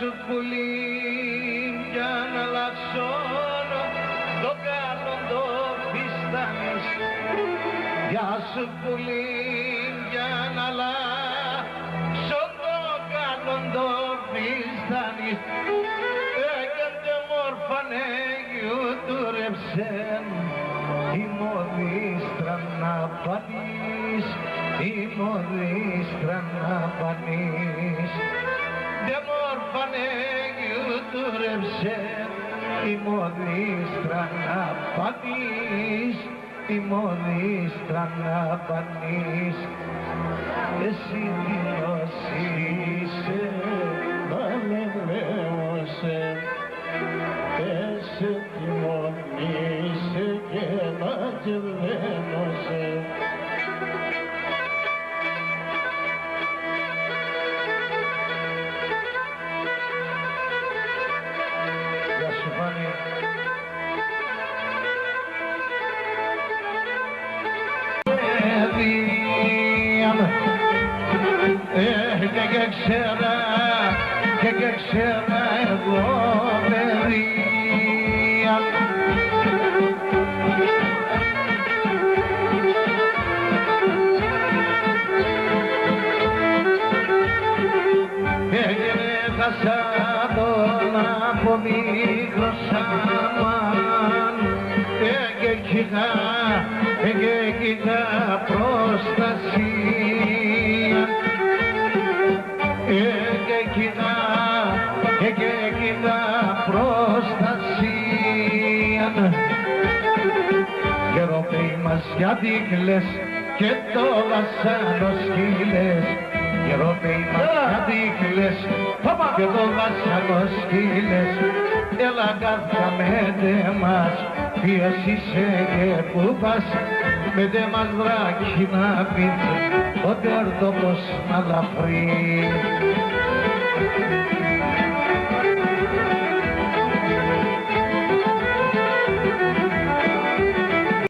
σου πουλί για να λαξώνω το καλό το φιστάνεις. Γεια σου πουλί για να λάξω το καλό το φιστάνεις. Έκαντε μόρφανε γιουτουρεψεν η μοδίστρα να πανείς, η μοδίστρα να πανείς. Δε μόρφανε γιουτουρεψεν η μοδίστρα να πανείς, η μοδίστρα να πανείς. Εσύ τινός είσαι, βαλευρέωσε, εσύ τιμόν είσαι και μακεδένωσε. Γεια σου Φάνη. Και ξέρα εγώ παιδεία. Έγινε χασάδον από μικρός αμάν και κοίτα προστασία. Και κοίτα προστασία. Γεροπαίοι μας γιατίκλες και το βασάνο σκύλες. Γεροπαίοι μας γιατίκλες και το βασάνο σκύλες. Έλα καθαμέντε μας ποιος είσαι και που πας. Μέντε μας βράκι να πεις ο τέρτοπος να λαφρεί.